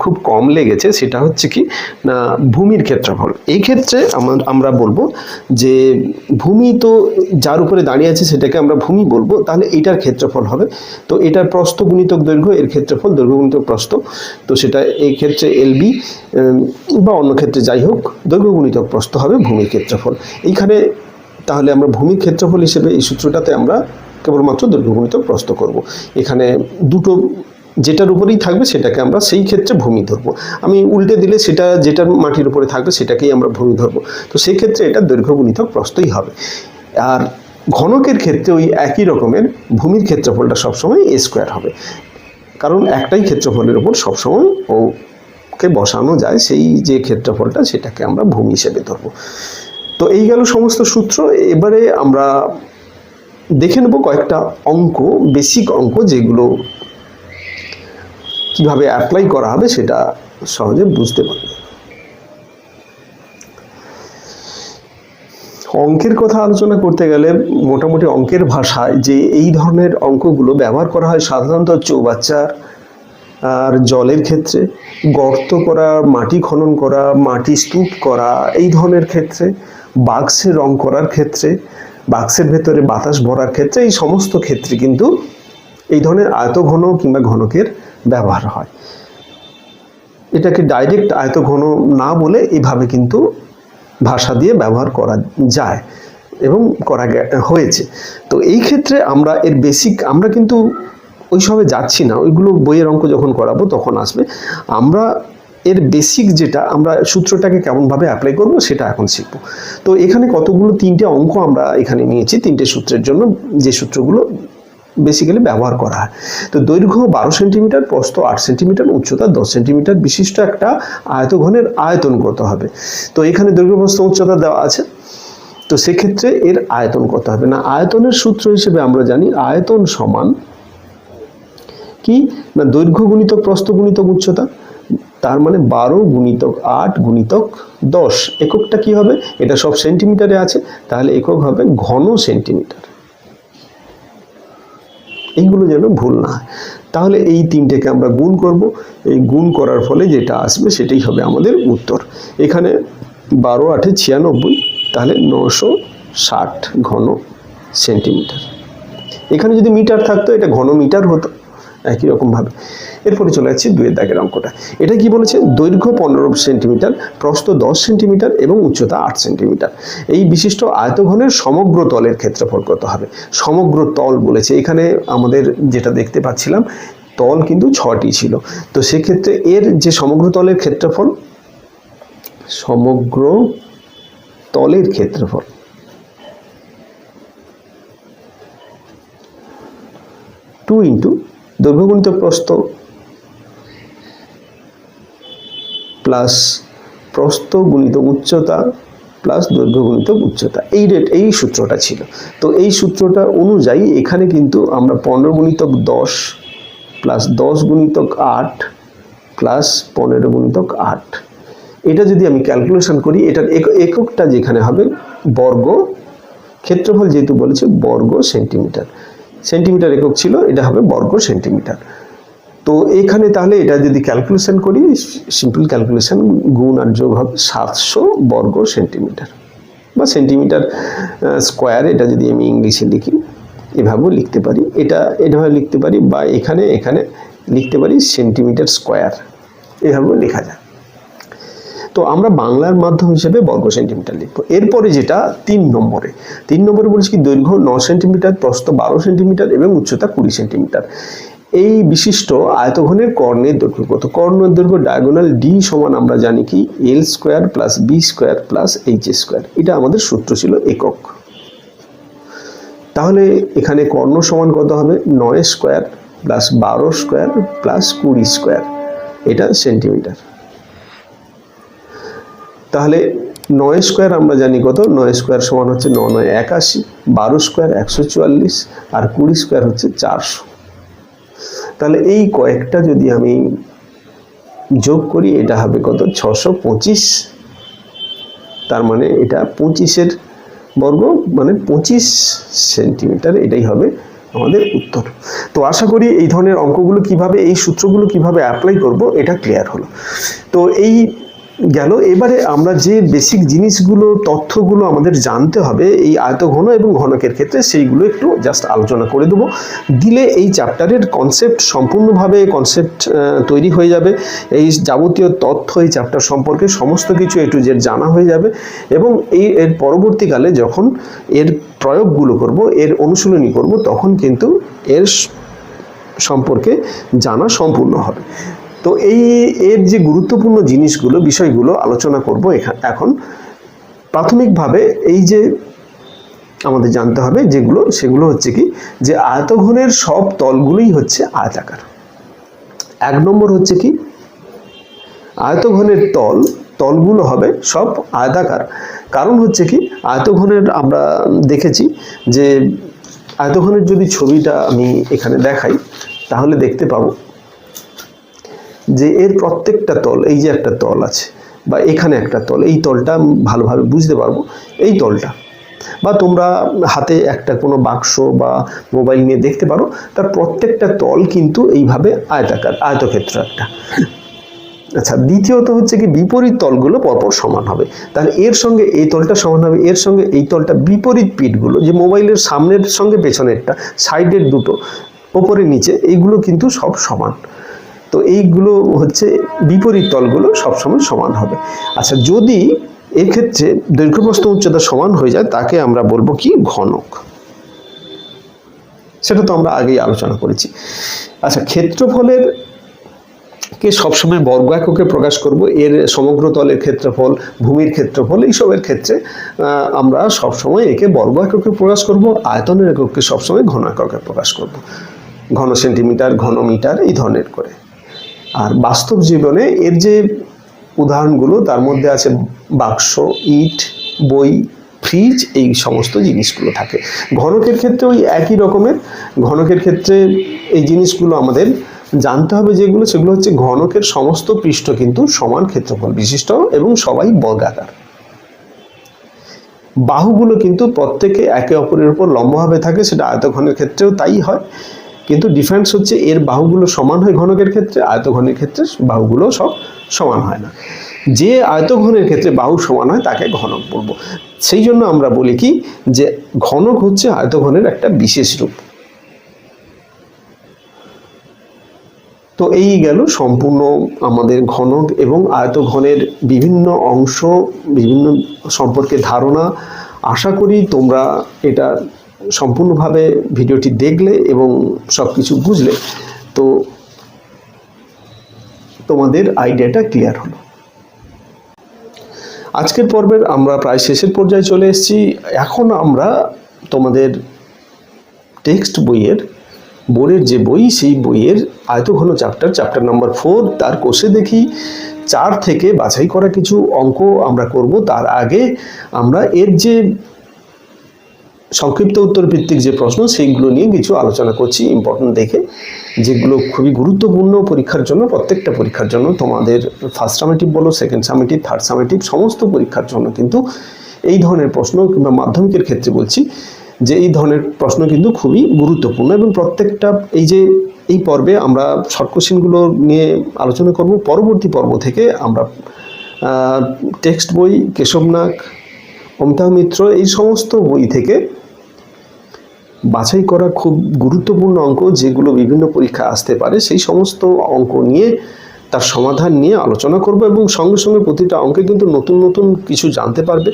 Speaker 1: খুব কম লেগেছে, সেটা হচ্ছে কি না ভূমির ক্ষেত্রফল। এই ক্ষেত্রে আমরা বলবো যে ভূমি তো যার উপরে দাঁড়িয়ে আছে সেটাকে আমরা ভূমি বলবো, তাহলে এটার ক্ষেত্রফল হবে। তো এটার প্রস্থ গুণিতক দৈর্ঘ্য, এর ক্ষেত্রফল দৈর্ঘ্য গুণিতক প্রস্থ, তো সেটা এই ক্ষেত্রে এলবি বা অন্য ক্ষেত্রে যাই হোক, দৈর্ঘ্য গুণিতক প্রস্থ হবে ভূমির ক্ষেত্রফল। এইখানে তাহলে আমরা ভূমির ক্ষেত্রফল হিসেবে এই সূত্রটাতে আমরা কেবলমাত্র দৈর্ঘ্য গুণিতক প্রস্থ করব। এখানে দুটো যেটার উপরেই থাকবে সেটাকে আমরা সেই ক্ষেত্রে ভূমি ধরবো, আমি উল্টে দিলে সেটা যেটার মাটির উপরে থাকবে সেটাকেই আমরা ভূমি ধরবো। তো সেই ক্ষেত্রে এটা দৈর্ঘ্য গুণিতক প্রস্থই হবে। আর ঘনকের ক্ষেত্রে ওই একই রকমের ভূমির ক্ষেত্রফলটা সবসময় এ স্কোয়ার হবে, কারণ একটাই ক্ষেত্রফলের উপর সবসময় ওকে বসানো যায়, সেই যে ক্ষেত্রফলটা সেটাকে আমরা ভূমি হিসেবে ধরবো। তো এই গেল সমস্ত সূত্র। এবারে আমরা দেখে নেব কয়েকটা অঙ্ক, বেসিক অঙ্ক, যেগুলো কিভাবে অ্যাপ্লাই করা হবে সেটা সহজে বুঝতে পারবে। অঙ্কের কথা আলোচনা করতে গেলে মোটামুটি অঙ্কের ভাষায় যে এই ধরনের অঙ্কগুলো ব্যবহার করা হয় সাধারণত চৌবাচ্চার আর জলের ক্ষেত্রে, গর্ত করা, মাটি খনন করা, মাটি স্তূপ করা, এই ধরনের ক্ষেত্রে, বাক্সে রং করার ক্ষেত্রে, বাক্সের ভেতরে বাতাস ভরার ক্ষেত্রে, এই সমস্ত ক্ষেত্রে কিন্তু এই ধরনের আয়তঘন কিংবা ঘনকের ব্যবহার হয়। এটাকে ডাইরেক্ট আয়তঘন না বলে এইভাবে কিন্তু ভাষা দিয়ে ব্যবহার করা যায় এবং করা হয়েছে। তো এই ক্ষেত্রে আমরা এর বেসিক, আমরা কিন্তু ওইসবে যাচ্ছি না, ওইগুলো বইয়ের অঙ্ক যখন করাবো তখন আসবে। আমরা এর বেসিক যেটা, আমরা সূত্রটাকে কেমনভাবে অ্যাপ্লাই করব সেটা এখন শিখব। তো এখানে কতগুলো 3টে অঙ্ক আমরা এখানে নিয়েছি 3টে সূত্রের জন্য, যে সূত্রগুলো বেসিক্যালি ব্যবহার করা হয়। তো দৈর্ঘ্য 12 সেন্টিমিটার, প্রস্থ 8 সেন্টিমিটার, উচ্চতা 10 সেন্টিমিটার বিশিষ্ট একটা আয়তঘনের আয়তন কত হবে? তো এখানে দৈর্ঘ্য, প্রস্থ, উচ্চতা দেওয়া আছে। তো সেক্ষেত্রে এর আয়তন কত হবে? না, আয়তনের সূত্র হিসেবে আমরা জানি আয়তন সমান কি না দৈর্ঘ্য গুণিতক প্রস্থ গুণিতক উচ্চতা, তার মানে 12 গুণিতক 8 গুণিতক 10। এককটা কি হবে? এটা সব সেন্টিমিটারে আছে, তাহলে একক হবে ঘন সেন্টিমিটার। এইগুলো যেন ভুল না হয়। তাহলে এই 3টেকে আমরা গুণ করব, এই গুণ করার ফলে যেটা আসবে সেটাই হবে আমাদের উত্তর। এখানে 12 8 96, তাহলে 960 ঘন সেন্টিমিটার। এখানে যদি মিটার থাকতো এটা ঘন মিটার হতো একই রকমভাবে। এরপরে চলে যাচ্ছি 2 এর দাগের অঙ্কটা। এটা কি বলেছে? দৈর্ঘ্য 15 সেন্টিমিটার, প্রস্থ 10 সেন্টিমিটার এবং উচ্চতা 8 সেন্টিমিটার। এই বিশিষ্ট আয়তঘনের সমগ্র তলের ক্ষেত্রফল কত হবে? সমগ্র তল বলেছে। এখানে আমাদের যেটা দেখতে পাচ্ছিলাম তল কিন্তু 6টি ছিল। তো সেক্ষেত্রে এর যে সমগ্র তলের ক্ষেত্রফল, সমগ্র তলের ক্ষেত্রফল টু ইন্টু দৈর্ঘ্য গুণিতক প্রস্থ প্লাস প্রস্থ গুণিতক উচ্চতা প্লাস দৈর্ঘ্য গুণিতক উচ্চতা, এই সূত্রটা ছিল। তো এই সূত্রটা অনুযায়ী এখানে কিন্তু আমরা 15 গুণিতক 10 প্লাস 10 গুণিতক 8 প্লাস 15 গুণিতক 8, এটা যদি আমি ক্যালকুলেশন করি, এটার এককটা যেখানে হবে বর্গ, ক্ষেত্রফল যেহেতু বলেছে বর্গ সেন্টিমিটার, সেন্টিমিটার একক ছিল, এটা হবে বর্গ সেন্টিমিটার। তো এখানে তাহলে এটা যদি ক্যালকুলেশন করি, সিম্পল ক্যালকুলেশন, গুণ আর যোগ হবে 700 বর্গ সেন্টিমিটার বা সেন্টিমিটার স্কোয়ার। এটা যদি আমি ইংলিশে লিখি এভাবেও লিখতে পারি, এভাবে লিখতে পারি, বা এখানে লিখতে পারি সেন্টিমিটার স্কোয়ার, এভাবেও লেখা যায়। তো আমরা বাংলার মাধ্যম হিসেবে বর্গ সেন্টিমিটার লিখবো। এরপরে যেটা 3 নম্বরে বলছি কি দৈর্ঘ্য 9 সেন্টিমিটার, প্রস্থ 12 সেন্টিমিটার এবং উচ্চতা 20 সেন্টিমিটার। এই বিশিষ্ট আয়তঘনের কর্ণের দৈর্ঘ্য কত? কর্ণের দৈর্ঘ্য ডায়াগোনাল ডি সমান আমরা জানি কি L square plus B square plus H square, এটা আমাদের সূত্র ছিল একক। তাহলে এখানে কর্ণ সমান কত হবে? 9 square plus 12 square plus 20 square, এটা সেন্টিমিটার। তাহলে 9 স্কোয়ার আমরা জানি কত? 9 স্কোয়ার সমান হচ্ছে 9 9 81, 12 স্কোয়ার 144 আর 20 স্কোয়ার হচ্ছে 400। তাহলে এই কয়েকটা যদি আমি যোগ করি এটা হবে কত? 625। তার মানে এটা 25-এর বর্গ মানে 25 সেন্টিমিটার, এটাই হবে আমাদের উত্তর। তো আশা করি এই ধরনের অঙ্কগুলো কিভাবে, এই সূত্রগুলো কিভাবে অ্যাপ্লাই করব এটা ক্লিয়ার হলো। তো এই গেল। এবারে আমরা যে বেসিক জিনিসগুলো, তথ্যগুলো আমাদের জানতে হবে এই আয়তঘন এবং ঘনকের ক্ষেত্রে, সেইগুলো একটু জাস্ট আলোচনা করে দেবো। দিলে এই চ্যাপ্টারের সম্পূর্ণভাবে কনসেপ্ট তৈরি হয়ে যাবে। এই যাবতীয় তথ্য এই চ্যাপ্টার সম্পর্কে সমস্ত কিছু A to Z জানা হয়ে যাবে, এবং এর পরবর্তীকালে যখন এর প্রয়োগগুলো করব, এর অনুশীলনী করব, তখন কিন্তু এর সম্পর্কে জানা সম্পূর্ণ হবে। তো এর যে গুরুত্বপূর্ণ জিনিসগুলো, বিষয়গুলো আলোচনা করব এখন। প্রাথমিকভাবে এই যে আমাদের জানতে হবে যেগুলো, সেগুলো হচ্ছে কি যে আয়তঘনের সব তলগুলোই হচ্ছে আয়তাকার। 1 নম্বর হচ্ছে কি আয়তঘনের তলগুলো হবে সব আয়তাকার। কারণ হচ্ছে কি আয়তঘনের আমরা দেখেছি যে আয়তঘনের যদি ছবিটা আমি এখানে দেখাই তাহলে দেখতে পাবো যে এর প্রত্যেকটা তল, এই যে একটা তল আছে বা এখানে একটা তল, এই তলটা ভালোভাবে বুঝতে পারবো। এই তলটা বা তোমরা হাতে একটা কোনো বাক্স বা মোবাইল নিয়ে দেখতে পারো, তার প্রত্যেকটা তল কিন্তু এইভাবে আয়তাকার, আয়তক্ষেত্র একটা। আচ্ছা, দ্বিতীয়ত হচ্ছে কি বিপরীত তলগুলো পরপর সমান হবে। তাহলে এর সঙ্গে এই তলটা সমান হবে, এর সঙ্গে এই তলটা, বিপরীত পিঠগুলো যে মোবাইলের সামনের সঙ্গে পেছনেরটা, সাইডের দুটো, ওপরে নিচে, এইগুলো কিন্তু সব সমান। তো এইগুলো হচ্ছে বিপরীত তলগুলো সবসময় সমান হবে। আচ্ছা, যদি এর ক্ষেত্রে দৈর্ঘ্য প্রস্থ উচ্চতা সমান হয়ে যায় তাকে আমরা বলবো কি ঘনক। সেটা তো আমরা আগেই আলোচনা করেছি। আচ্ছা, ক্ষেত্রফলের কে সবসময় বর্গ এককে প্রকাশ করব, এর সমগ্র তলের ক্ষেত্রফল, ভূমির ক্ষেত্রফল, এইসবের ক্ষেত্রে আমরা সবসময় একে বর্গ এককে প্রকাশ করব, আয়তনের এককে সবসময় ঘন এককে প্রকাশ করব, ঘন সেন্টিমিটার, ঘন মিটার, এই ধরনের করে। আর বাস্তব জীবনে এর যে উদাহরণগুলো তার মধ্যে আছে বাক্স, ইট, বই, ফ্রিজ, এই সমস্ত জিনিসগুলো থাকে। ঘনকের ক্ষেত্রে ওই একই রকমের। ঘনকের ক্ষেত্রে এই জিনিসগুলো আমাদের জানতে হবে যেগুলো, সেগুলো হচ্ছে ঘনকের সমস্ত পৃষ্ঠ কিন্তু সমান ক্ষেত্রফল বিশিষ্ট এবং সবাই বর্গাকার। বাহুগুলো কিন্তু প্রত্যেকে একে অপরের উপর লম্বভাবে থাকে, সেটা আয়তঘনের ক্ষেত্রেও তাই হয়, কিন্তু ডিফারেন্স হচ্ছে এর বাহুগুলো সমান হয় ঘনকের ক্ষেত্রে, আয়তঘনের ক্ষেত্রে বাহুগুলো সব সমান হয় না। যে আয়তঘনের ক্ষেত্রে বাহু সমান হয় তাকে ঘনক বলবো। সেই জন্য আমরা বলি কি যে ঘনক হচ্ছে আয়তঘনের একটা বিশেষ রূপ। তো এই গেল সম্পূর্ণ আমাদের ঘনক এবং আয়তঘনের বিভিন্ন অংশ, বিভিন্ন সম্পর্কে ধারণা। আশা করি তোমরা এটা সম্পূর্ণভাবে ভিডিওটি দেখলে এবং সব কিছু বুঝলে, তো তোমাদের আইডিয়াটা ক্লিয়ার হলো। আজকের পর্বের আমরা প্রায় শেষের পর্যায়ে চলে এসেছি। এখন আমরা তোমাদের টেক্সট বইয়ের, বোর্ডের যে বই, সেই বইয়ের আয়তঘন চ্যাপ্টার নাম্বার 4, তার কোষে দেখি 4 থেকে বাছাই করা কিছু অঙ্ক আমরা করব। তার আগে আমরা এর যে সংক্ষিপ্ত উত্তর ভিত্তিক যে প্রশ্ন, সেইগুলো নিয়ে কিছু আলোচনা করছি ইম্পর্টেন্ট দেখে, যেগুলো খুবই গুরুত্বপূর্ণ পরীক্ষার জন্য, প্রত্যেকটা পরীক্ষার জন্য, তোমাদের ফার্স্ট সামেটিভ বলো, সেকেন্ড সামেটিভ, থার্ড সামেটিভ, সমস্ত পরীক্ষার জন্য কিন্তু এই ধরনের প্রশ্ন, কিংবা মাধ্যমিকের ক্ষেত্রে বলছি যে এই ধরনের প্রশ্ন কিন্তু খুবই গুরুত্বপূর্ণ। এবং প্রত্যেকটা এই পর্বে আমরা শর্ট কোশ্চেনগুলো নিয়ে আলোচনা করব। পরবর্তী পর্ব থেকে আমরা টেক্সট বই, কেশবনাগ, অমিতাভ মিত্র, এই সমস্ত বই থেকে বাছাই করা খুব গুরুত্বপূর্ণ অঙ্ক, যেগুলো বিভিন্ন পরীক্ষায় আসতে পারে, সেই সমস্ত অঙ্ক নিয়ে তার সমাধান নিয়ে আলোচনা করব। এবং সঙ্গে সঙ্গে প্রতিটা অঙ্কে কিন্তু নতুন নতুন কিছু জানতে পারবে।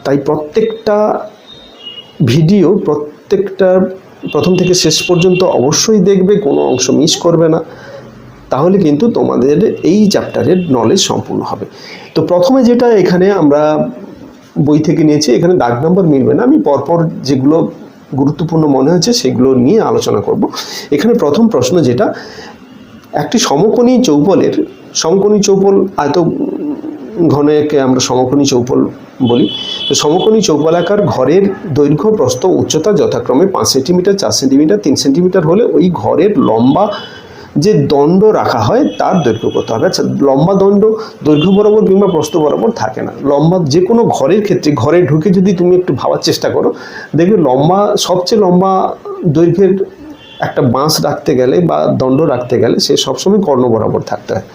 Speaker 1: তাই প্রত্যেকটা ভিডিও, প্রত্যেকটা প্রথম থেকে শেষ পর্যন্ত অবশ্যই দেখবে, কোনো অংশ মিস করবে না, তাহলে কিন্তু তোমাদের এই চ্যাপ্টারের নলেজ সম্পূর্ণ হবে। তো প্রথমে যেটা এখানে আমরা বই থেকে নিয়েছি, এখানে দাগ নাম্বার মিলবে না, আমি পরপর যেগুলো গুরুত্বপূর্ণ মনে হচ্ছে সেগুলো নিয়ে আলোচনা করব। এখানে প্রথম প্রশ্ন যেটা, একটি সমকোণী চৌপলের, সমকোণী চৌপল আয়ত ঘনকে আমরা সমকোণী চৌপল বলি। তো সমকোণী চৌপলাকার ঘরের দৈর্ঘ্য, প্রস্থ, উচ্চতা যথাক্রমে 5 সেন্টিমিটার, 4 সেন্টিমিটার, 3 সেন্টিমিটার হলে ওই ঘরের লম্বা যে দণ্ড রাখা হয় তার দৈর্ঘ্য কত হবে। আচ্ছা, লম্বা দণ্ড দৈর্ঘ্য বরাবর কিংবা প্রস্থ বরাবর থাকে না। লম্বা যে কোনো ঘরের ক্ষেত্রে, ঘরে ঢুকে যদি তুমি একটু ভাবার চেষ্টা করো, দেখবে লম্বা, সবচেয়ে লম্বা দৈর্ঘ্যের একটা বাঁশ রাখতে গেলে বা দণ্ড রাখতে গেলে সে সবসময় কর্ণ বরাবর থাকতে হয়।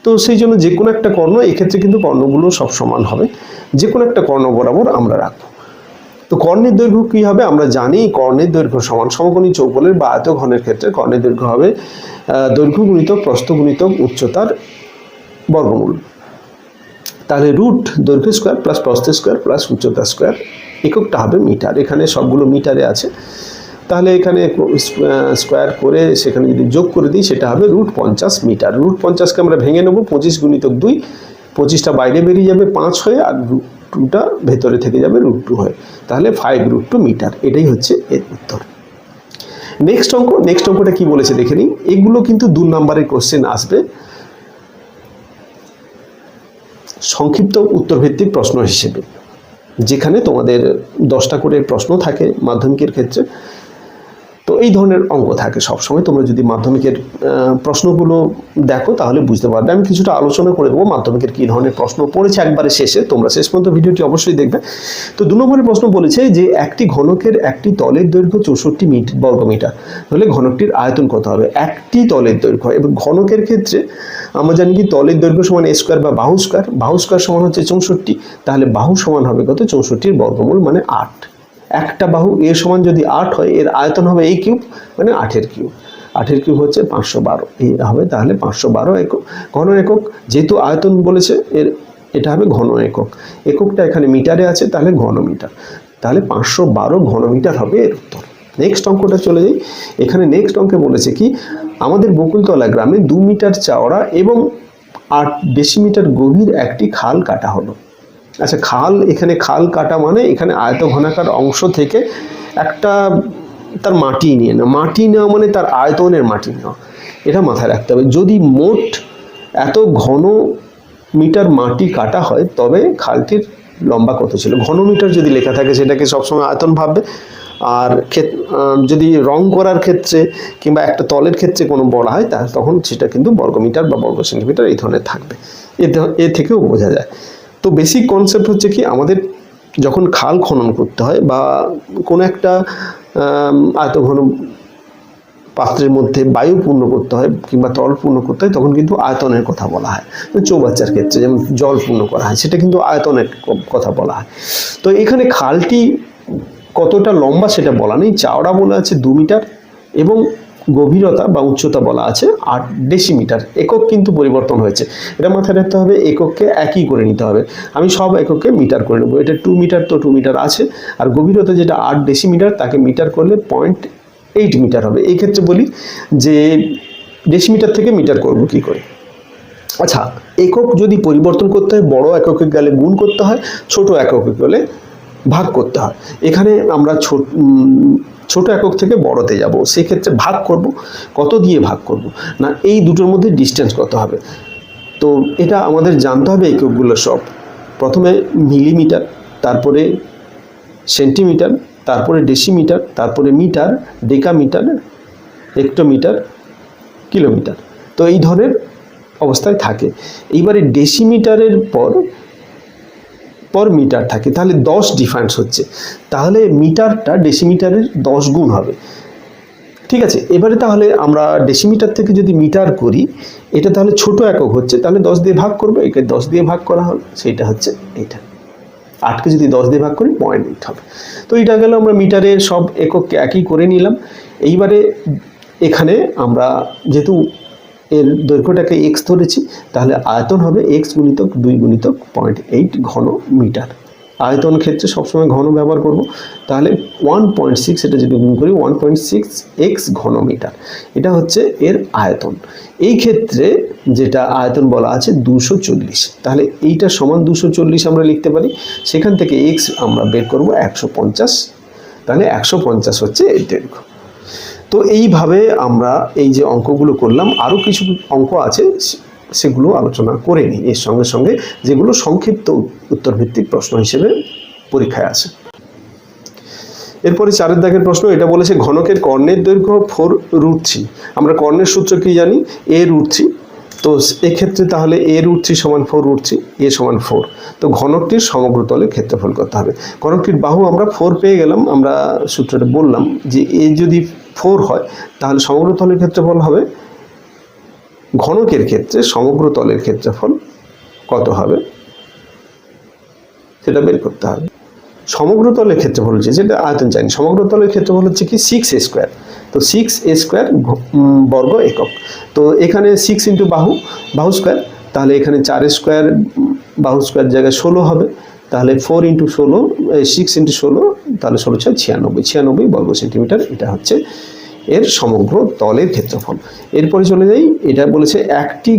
Speaker 1: তো সেই জন্য যে কোনো একটা কর্ণ, এক্ষেত্রে কিন্তু কর্ণগুলো সব সমান হবে, যে কোনো একটা কর্ণ বরাবর আমরা রাখবো। তো কর্ণের দৈর্ঘ্য কী হবে আমরা জানি, কর্ণের দৈর্ঘ্য সমান সমকোণী চৌপলের বা আয়তঘনের ক্ষেত্রে কর্ণের দৈর্ঘ্য হবে দৈর্ঘ্য গুণিতক প্রস্থ গুণিতক উচ্চতার বর্গমূল। তাহলে রুট দৈর্ঘ্য স্কোয়ার প্লাস প্রস্থ স্কোয়ার প্লাস উচ্চতা স্কোয়ার, এককটা হবে মিটার। এখানে সবগুলো মিটারে আছে, তাহলে এখানে স্কোয়ার করে সেখানে যদি যোগ করে দিই সেটা হবে √50 মিটার। √50কে আমরা ভেঙে নেব, 25 গুণিতক 2, 25টা বাইরে বেরিয়ে যাবে 5 হয়ে, আর √2টা ভেতরে থেকে যাবে √2 হয়ে, তাহলে 5√2 মিটার। এটাই হচ্ছে এর উত্তর। নেক্সট অঙ্কটা কি বলেছে দেখে নিই। এগুলো কিন্তু 2 নম্বরের কোশ্চেন আসবে সংক্ষিপ্ত উত্তরভিত্তিক প্রশ্ন হিসেবে, যেখানে তোমাদের 10টা করে প্রশ্ন থাকে মাধ্যমিকের ক্ষেত্রে। তো এই ধরনের অঙ্ক থাকে সবসময়। তোমরা যদি মাধ্যমিকের প্রশ্নগুলো দেখো তাহলে বুঝতে পারবে। আমি কিছুটা আলোচনা করে দেবো মাধ্যমিকের কী ধরনের প্রশ্ন পড়েছে একবারে শেষে, তোমরা শেষ পর্যন্ত ভিডিওটি অবশ্যই দেখবে। তো 2 নম্বরের প্রশ্ন বলেছে যে একটি ঘনকের একটি তলের দৈর্ঘ্য 64 বর্গমিটার হলে ঘনকটির আয়তন কত হবে। একটি তলের দৈর্ঘ্য, এবং ঘনকের ক্ষেত্রে আমরা জানি কি তলের দৈর্ঘ্য সমান a স্কোয়ার বা বাহু স্কোয়ার, বাহু স্কোয়ার সমান হচ্ছে 64, তাহলে বাহু সমান হবে কত, 64 বর্গমূল মানে 8। একটা বাহু এর সমান যদি 8 হয়, এর আয়তন হবে a কিউব মানে 8 এর কিউব। 8 কিউব হচ্ছে 512, এই হবে তাহলে 512 একক। ঘন একক যেহেতু আয়তন বলেছে এটা হবে ঘন একক, এককটা এখানে মিটারে আছে তাহলে ঘন মিটার, তাহলে 512 ঘন মিটার হবে এর উত্তর। নেক্সট অঙ্কটা চলে যাই। এখানে নেক্সট অঙ্কে বলেছে কি আমাদের বকুলতলা গ্রামে 2 মিটার চওড়া এবং 8 ডেসিমিটার গভীর একটি খাল কাটা হলো। আচ্ছা, খাল, এখানে খাল কাটা মানে এখানে আয়ত ঘনাকার অংশ থেকে একটা তার মাটি নিয়ে নেওয়া, মাটি নেওয়া মানে তার আয়তনের মাটি নেওয়া, এটা মাথায় রাখতে হবে। যদি মোট এত ঘন মিটার মাটি কাটা হয় তবে খালটির লম্বা কত ছিল। ঘন মিটার যদি লেখা থাকে সেটাকে সবসময় আয়তন ভাববে, আর যদি রং করার ক্ষেত্রে কিংবা একটা তলের ক্ষেত্রে কোনো বলা হয় তখন সেটা কিন্তু বর্গমিটার বা বর্গ সেন্টিমিটার এই ধরনের থাকবে, এ থেকেও বোঝা যায়। তো বেসিক কনসেপ্ট হচ্ছে কি আমাদের যখন খাল খনন করতে হয় বা কোনো একটা আয়তঘন পাত্রের মধ্যে বায়ু পূর্ণ করতে হয় কিংবা তরল পূর্ণ করতে হয় তখন কিন্তু আয়তনের কথা বলা হয়। চৌবাচ্চার ক্ষেত্রে যেমন জল পূর্ণ করা হয় সেটা কিন্তু আয়তনের কথা বলা হয়। তো এখানে খালটি কতটা লম্বা সেটা বলা নেই, চওড়া বলা আছে 2 মিটার এবং গভীরতা বা উচ্চতা বলা আছে 8 ডেসিমিটার। একক কিন্তু পরিবর্তন হয়েছে, এটা মাথায় রাখতে হবে। একককে একই করে নিতে হবে, আমি সব এককে মিটার করে নেবো। এটা 2 মিটার তো 2 মিটার আছে, আর গভীরতা যেটা 8 ডেসিমিটার তাকে মিটার করলে 0.8 মিটার হবে। এই ক্ষেত্রে বলি যে ডেসিমিটার থেকে মিটার করব কি করে। আচ্ছা, একক যদি পরিবর্তন করতে হয় বড় এককে গেলে গুণ করতে হয়, ছোট এককে গেলে ভাগ করতে হয়। এখানে আমরা ছোট একক থেকে বড়তে যাব, সেক্ষেত্রে ভাগ করব। কত দিয়ে ভাগ করব না, এই দুটোর মধ্যে ডিস্টেন্স কত হবে। তো এটা আমাদের জানতে হবে এককগুলো সব। প্রথমে মিলিমিটার, তারপরে সেন্টিমিটার, তারপরে ডেসিমিটার, তারপরে মিটার, ডেকামিটার, হেক্টোমিটার, কিলোমিটার। তো এই ধরনের অবস্থায় থাকে। এইবারে ডেসিমিটারের পর মিটার থাকে, তাহলে 10 ডিফারেন্স হচ্ছে, তাহলে মিটারটা ডেসিমিটারের 10 গুণ হবে। ঠিক আছে, এবারে তাহলে আমরা ডেসিমিটার থেকে যদি মিটার করি, এটা তাহলে ছোট একক হচ্ছে, তাহলে 10 দিয়ে ভাগ করবো, একে 10 দিয়ে ভাগ করা হলো, সেটা হচ্ছে এইটা। 8কে যদি 10 দিয়ে ভাগ করি 0.8 হবে। তো এটা গেল আমরা মিটারের সব একককে একই করে নিলাম। এইবারে এখানে আমরা যেহেতু এর দৈর্ঘ্যটাকে x ধরেছি, তাহলে আয়তন হবে x গুণিতক 2 গুণিতক 0.8 ঘন মিটার। আয়তন ক্ষেত্রে সবসময় ঘন ব্যবহার করব, তাহলে 1.6, এটা যদি গুণ করি 1.6x ঘন মিটার, এটা হচ্ছে এর আয়তন। এই ক্ষেত্রে যেটা আয়তন বলা আছে 240, তাহলে এইটা সমান 240 আমরা লিখতে পারি। সেখান থেকে x আমরা বের করব 150, তাহলে 150 হচ্ছে এর দৈর্ঘ্য। তো এইভাবে আমরা এই যে অঙ্কগুলো করলাম, আরও কিছু অঙ্ক আছে সেগুলো আলোচনা করে নিই এর সঙ্গে সঙ্গে, যেগুলো সংক্ষিপ্ত উত্তরভিত্তিক প্রশ্ন হিসেবে পরীক্ষায় আসে। এরপরে 4 দাগের প্রশ্ন, এটা বলেছে ঘনকের কর্ণের দৈর্ঘ্য 4√3। আমরা কর্ণের সূত্র কি জানি, a√3। তো এক্ষেত্রে তাহলে a√3 সমান 4√3, a সমান 4। তো ঘনকটির সমগ্র তলের ক্ষেত্রফল করতে হবে। ঘনকটির বাহু আমরা 4 পেয়ে গেলাম, আমরা সূত্রটা বললাম যে a যদি 4 হয় তাহলে সমগ্র তলের ক্ষেত্রফল হবে, ঘনকের ক্ষেত্রে সমগ্র তলের ক্ষেত্রফল কত হবে সেটা বের করতে হবে। সমগ্র তলের ক্ষেত্রফল হচ্ছে, যেটা আয়তন জানি, সমগ্র তলের ক্ষেত্রফল হচ্ছে কি 6a স্কোয়ার। তো 6a স্কোয়ার বর্গ একক। তো এখানে 6 ইন্টু বাহু স্কোয়ার, তাহলে এখানে 4 স্কোয়ার বাহু স্কোয়ার জায়গায় 16 হবে, তাহলে 4 ইন্টু 16, 6 ইন্টু 16, তাহলে 16 × 96 বর্গ সেন্টিমিটার। এটা হচ্ছে এর সমগ্র তলের ক্ষেত্রফল। এরপরে চলে যাই, এটা বলেছে একটি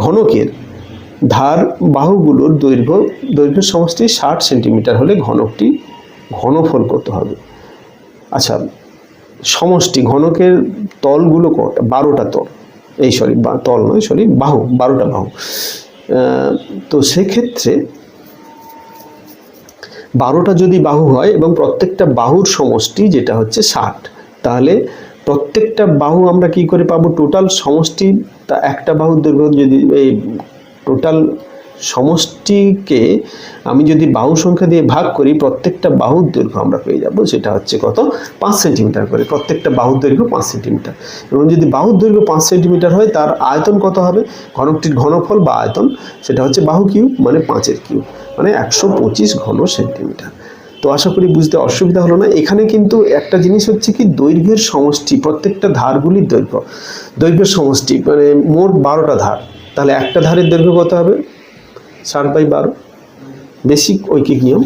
Speaker 1: ঘনকের ধার বাহুগুলোর দৈর্ঘ্যের সমষ্টি 60 সেন্টিমিটার হলে ঘনকটি ঘনফল কত হবে। আচ্ছা, সমষ্টি ঘনকের তলগুলো কটা, 12টা তল, তল নয় সরি বাহু, 12টা বাহু। তো সেক্ষেত্রে 12টা যদি বাহু হয় এবং প্রত্যেকটা বাহুর সমষ্টি যেটা হচ্ছে 60, তাহলে প্রত্যেকটা বাহু আমরা কি করে পাবো, টোটাল সমষ্টি। তা একটা বাহুর দৈর্ঘ্য যদি এই টোটাল সমষ্টিকে আমি যদি বাহু সংখ্যা দিয়ে ভাগ করি, প্রত্যেকটা বাহুর দৈর্ঘ্য আমরা পেয়ে যাব, সেটা হচ্ছে কত, 5 সেন্টিমিটার করে। প্রত্যেকটা বাহুর দৈর্ঘ্য 5 সেন্টিমিটার, এবং যদি বাহুর দৈর্ঘ্য 5 সেন্টিমিটার হয় তার আয়তন কত হবে, ঘনকটির ঘনফল বা আয়তন, সেটা হচ্ছে বাহু কিউব মানে 5-এর কিউব, মানে 125 ঘন সেন্টিমিটার। তো আশা করি বুঝতে অসুবিধা হলো না। এখানে কিন্তু একটা জিনিস হচ্ছে কি, দৈর্ঘ্যের সমষ্টি, প্রত্যেকটা ধারগুলির দৈর্ঘ্যের সমষ্টি, মানে মোট 12টা ধার, তাহলে একটা ধারের দৈর্ঘ্য কত হবে? 60/12, বেসিক ঐকিক নিয়ম।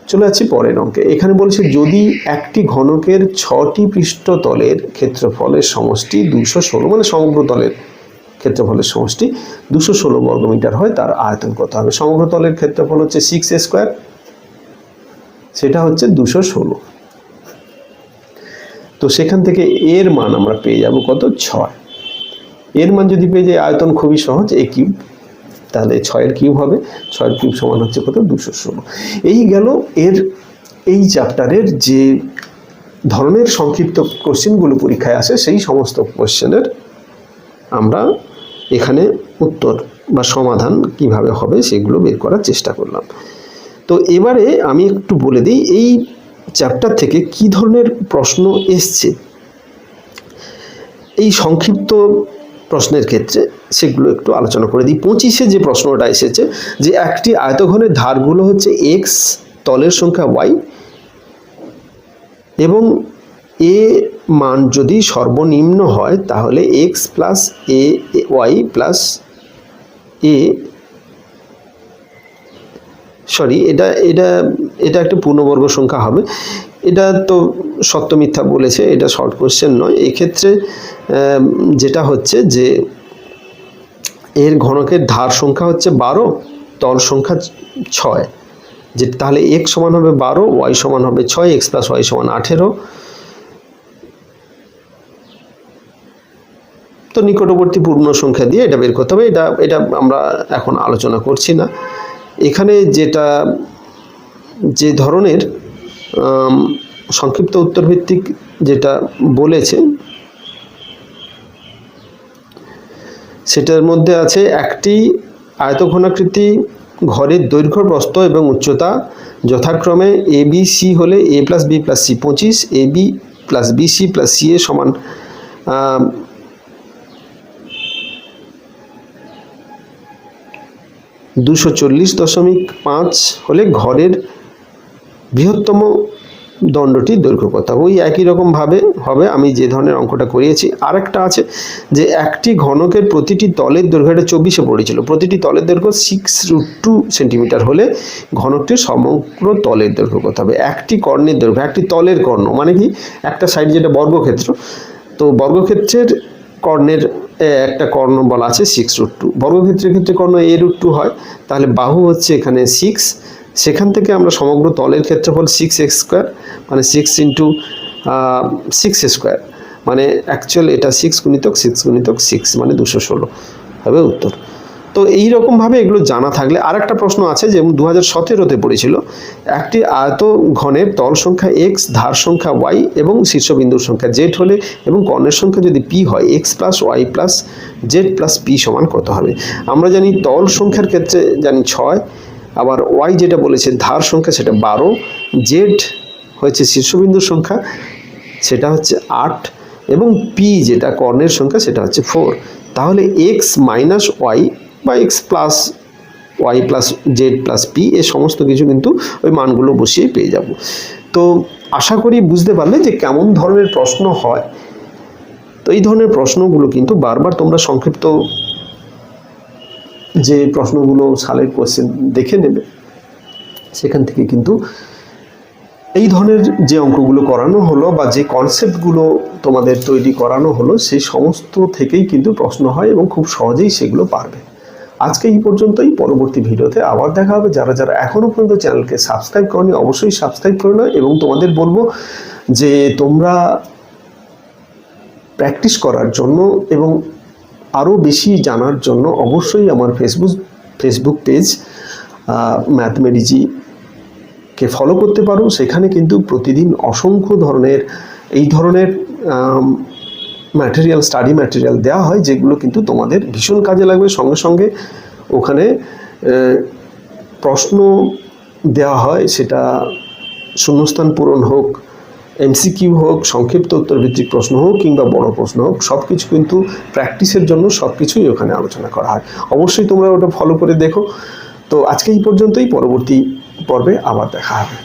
Speaker 1: চলে যাচ্ছি পরের অঙ্কে। এখানে বলছে যদি একটি ঘনকের 6টি পৃষ্ঠতলের ক্ষেত্রফলের সমষ্টি 216, মানে সমগ্র তলের ক্ষেত্রফলের সমষ্টি 216 বর্গমিটার হয়, তার আয়তন কত হবে? সমগ্র তলের ক্ষেত্রফল হচ্ছে 6a², সেটা হচ্ছে 216। তো সেখান থেকে এর মান আমরা পেয়ে যাব কত? 6। এর মান যদি পেয়ে যাই, আয়তন খুবই সহজ, a কিউব, তাহলে 6 কিউব হবে, 6 কিউব সমান হচ্ছে কত? 216। এই গেল এর এই চ্যাপ্টারের যে ধরনের সংক্ষিপ্ত কোশ্চেনগুলো পরীক্ষায় আসে, সেই সমস্ত কোশ্চেনের আমরা এখানে উত্তর বা সমাধান কিভাবে হবে সেগুলো বের করার চেষ্টা করলাম। তো এবারে আমি একটু বলে দিই এই চ্যাপ্টার থেকে কি ধরনের প্রশ্ন এসছে এই সংক্ষিপ্ত প্রশ্নের ক্ষেত্রে, সেগুলো একটু আলোচনা করে দিই। 25-এ যে প্রশ্নটা এসেছে, যে একটি আয়তঘনের ধারগুলো হচ্ছে x, তলের সংখ্যা y, এবং এ মান যদি সর্বনিম্ন হয় তাহলে x plus A Y plus A, sorry এটা এটা এটা একটা পূর্ণবর্গ সংখ্যা হবে। এটা তো সত্য মিথ্যা বলেছে, এটা শর্ট কোশ্চেন নয়। এই ক্ষেত্রে যেটা হচ্ছে যে এর ঘনকের ধার সংখ্যা হচ্ছে 12, তল সংখ্যা 6, যে তাহলে x সমান হবে 12, y সমান হবে 6, x প্লাস y সমান 18। তো নিকটবর্তী পূর্ণ সংখ্যা দিয়ে এটা বের করতে হবে। এটা আমরা এখন আলোচনা করছি না। এখানে যে ধরনের সংক্ষিপ্ত উত্তর ভিত্তিক যেটা বলেছে, সেটার মধ্যে আছে একটি আয়তঘনাকৃতি ঘরের দৈর্ঘ্য, প্রস্থ এবং উচ্চতা যথাক্রমে এ বি সি হলে a plus b plus c 25, a b plus b c plus c a সমান 240.5 হলে ঘরের বৃহত্তম দণ্ডটির দৈর্ঘ্য কত? ওই একই রকমভাবে হবে আমি যে ধরনের অঙ্কটা করিয়েছি। আরেকটা আছে যে একটি ঘনকের প্রতিটি তলের দৈর্ঘ্য, এটা 24-এ পড়েছিল, প্রতিটি তলের দৈর্ঘ্য 6√2 সেন্টিমিটার হলে ঘনকটির সমগ্র তলের দৈর্ঘ্য কত হবে? একটি কর্ণের দৈর্ঘ্য, একটি তলের কর্ণ মানে কি, একটা সাইড যেটা বর্গক্ষেত্র, তো বর্গক্ষেত্রের কর্ণের একটা কর্ণ বলা আছে 6√2, বর্গক্ষেত্রের ক্ষেত্রে কর্ণ a√2 হয়, তাহলে বাহু হচ্ছে এখানে 6, সেখান থেকে আমরা সমগ্র তলের ক্ষেত্রফল 6x², মানে 6 × 6² মানে অ্যাকচুয়াল এটা 6 × 6 × 6 মানে 216 হবে উত্তর। তো এই রকমভাবে এগুলো জানা থাকলে, আরেকটা প্রশ্ন আছে যেমন 2017-তে পড়েছিল, একটি আয়ত ঘনের তল সংখ্যা x, ধার সংখ্যা y এবং শীর্ষবিন্দুর সংখ্যা z হলে এবং কর্ণের সংখ্যা যদি p হয়, x plus y plus z plus p সমান কত হবে? আমরা জানি তল সংখ্যার ক্ষেত্রে জানি 6, আবার y যেটা বলেছে ধার সংখ্যা সেটা 12, z হচ্ছে শীর্ষবিন্দুর সংখ্যা সেটা হচ্ছে 8, এবং p যেটা কর্ণের সংখ্যা সেটা হচ্ছে 4। তাহলে x মাইনাস y বা x plus y plus z plus p এ সমস্ত কিছু কিন্তু ওই মানগুলো বসিয়ে পেয়ে যাব। তো আশা করি বুঝতে পারলে যে কেমন ধরনের প্রশ্ন হয়। তো এই ধরনের প্রশ্নগুলো কিন্তু বারবার তোমরা সংক্ষিপ্ত যে প্রশ্নগুলো সালের কোশ্চেন দেখে নেবে, সেখান থেকে কিন্তু এই ধরনের যে অঙ্কগুলো করানো হলো বা যে কনসেপ্টগুলো তোমাদের তৈরি করানো হলো, সেই সমস্ত থেকেই কিন্তু প্রশ্ন হয় এবং খুব সহজেই সেগুলো পারবে। আজকে এই পর্যন্তই, পরবর্তী ভিডিওতে আবার দেখা হবে। যারা যারা এখনও পর্যন্ত চ্যানেলকে সাবস্ক্রাইব করনি অবশ্যই সাবস্ক্রাইব করে নাও, এবং তোমাদের বলবো যে তোমরা প্র্যাকটিস করার জন্য এবং আরও বেশি জানার জন্য অবশ্যই আমার ফেসবুক পেজ ম্যাথমেডিজিকে ফলো করতে পারো। সেখানে কিন্তু প্রতিদিন অসংখ্য ধরনের এই ধরনের স্টাডি ম্যাটেরিয়াল দেওয়া হয়, যেগুলো কিন্তু তোমাদের ভীষণ কাজে লাগবে। সঙ্গে সঙ্গে ওখানে প্রশ্ন দেওয়া হয়, সেটা শূন্যস্থান পূরণ হোক, এমসিকিউ হোক, সংক্ষিপ্ত উত্তর ভিত্তিক প্রশ্ন হোক কিংবা বড় প্রশ্ন হোক, সব কিছু কিন্তু প্র্যাকটিসের জন্য সব কিছুই ওখানে আলোচনা করা হয়। অবশ্যই তোমরা ওটা ফলো করে দেখো। তো আজকে এই পর্যন্তই, পরবর্তী পর্বে আবার দেখা হবে।